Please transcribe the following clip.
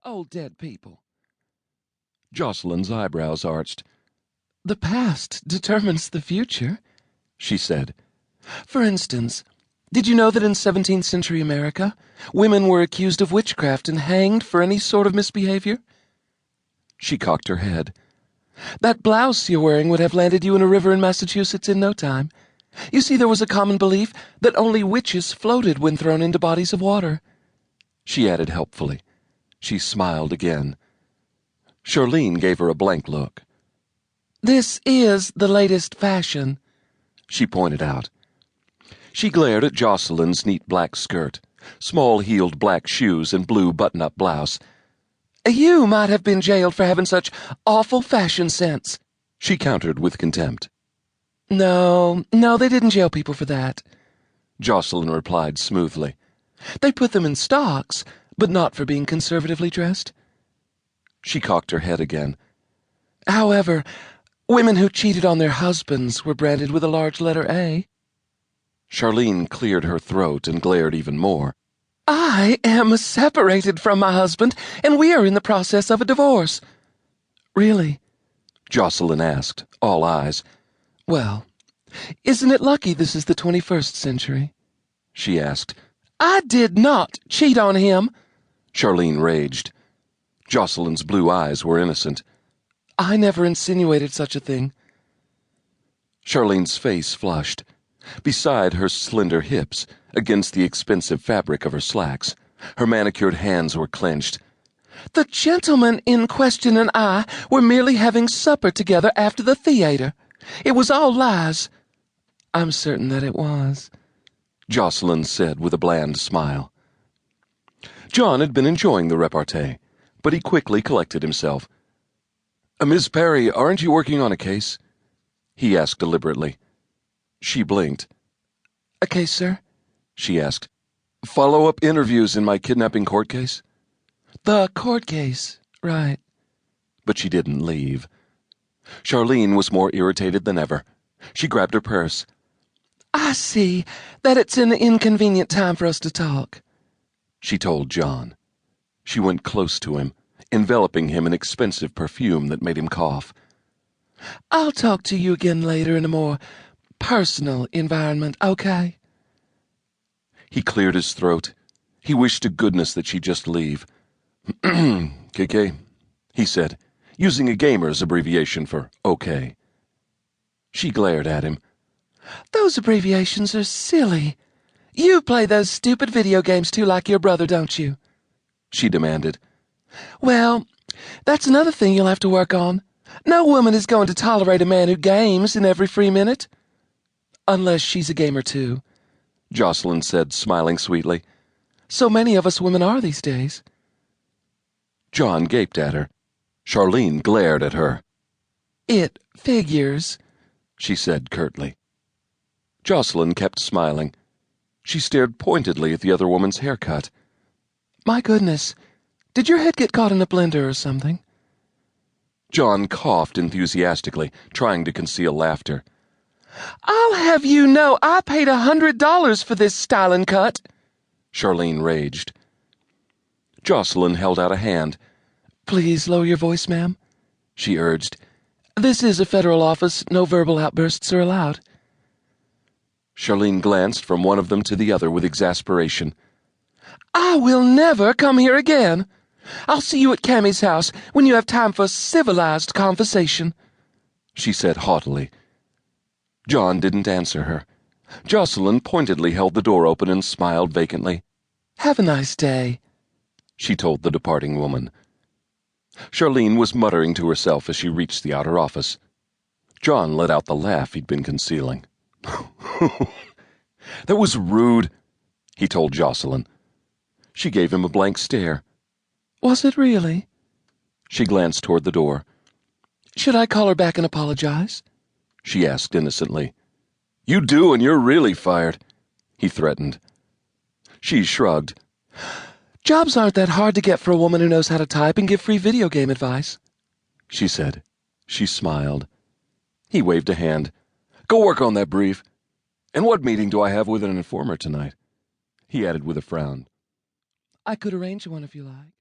Old dead people. Joceline's eyebrows arched. The past determines the future, she said. For instance, did you know that in 17th century America, women were accused of witchcraft and hanged for any sort of misbehavior? She cocked her head. That blouse you're wearing would have landed you in a river in Massachusetts in no time. You see, there was a common belief that only witches floated when thrown into bodies of water. She added helpfully. She smiled again. Charlene gave her a blank look. This is the latest fashion, she pointed out. She glared at Joceline's neat black skirt, small-heeled black shoes, and blue button-up blouse. You might have been jailed for having such awful fashion sense, she countered with contempt. No, they didn't jail people for that, Joceline replied smoothly. They put them in stocks, but not for being conservatively dressed. She cocked her head again. However, women who cheated on their husbands were branded with a large letter A. Charlene cleared her throat and glared even more. I am separated from my husband, and we are in the process of a divorce. Really? Joceline asked, all eyes. Well, isn't it lucky this is the 21st century? She asked. I did not cheat on him, Charlene raged. Joceline's blue eyes were innocent. I never insinuated such a thing. Charlene's face flushed. Beside her slender hips, against the expensive fabric of her slacks, her manicured hands were clenched. The gentleman in question and I were merely having supper together after the theater. It was all lies. I'm certain that it was, Joceline said with a bland smile. Jon had been enjoying the repartee, but he quickly collected himself. Miss Perry, aren't you working on a case? He asked deliberately. She blinked. A case, sir? She asked. Follow-up interviews in my kidnapping court case? The court case, right. But she didn't leave. Charlene was more irritated than ever. She grabbed her purse. I see that it's an inconvenient time for us to talk, she told Jon. She went close to him, enveloping him in expensive perfume that made him cough. I'll talk to you again later in a more personal environment, okay? He cleared his throat. He wished to goodness that she'd just leave. KK, he said, using a gamer's abbreviation for OK. She glared at him. Those abbreviations are silly. You play those stupid video games too like your brother, don't you? She demanded. Well, that's another thing you'll have to work on. No woman is going to tolerate a man who games in every free minute. Unless she's a gamer too, Joceline said, smiling sweetly. So many of us women are these days. Jon gaped at her. Charlene glared at her. It figures, she said curtly. Joceline kept smiling. She stared pointedly at the other woman's haircut. My goodness, did your head get caught in a blender or something? Jon coughed enthusiastically, trying to conceal laughter. I'll have you know I paid $100 for this stylin' cut, Charlene raged. Joceline held out a hand. Please lower your voice, ma'am, she urged. This is a federal office. No verbal outbursts are allowed. Charlene glanced from one of them to the other with exasperation. I will never come here again. I'll see you at Cammie's house when you have time for civilized conversation, she said haughtily. Jon didn't answer her. Joceline pointedly held the door open and smiled vacantly. Have a nice day, she told the departing woman. Charlene was muttering to herself as she reached the outer office. Jon let out the laugh he'd been concealing. That was rude, he told Joceline. She gave him a blank stare. Was it really? She glanced toward the door. Should I call her back and apologize? She asked innocently. You do, and you're really fired, he threatened. She shrugged. Jobs aren't that hard to get for a woman who knows how to type and give free video game advice, she said. She smiled. He waved a hand. Go work on that brief. And what meeting do I have with an informer tonight? He added with a frown. I could arrange one if you like.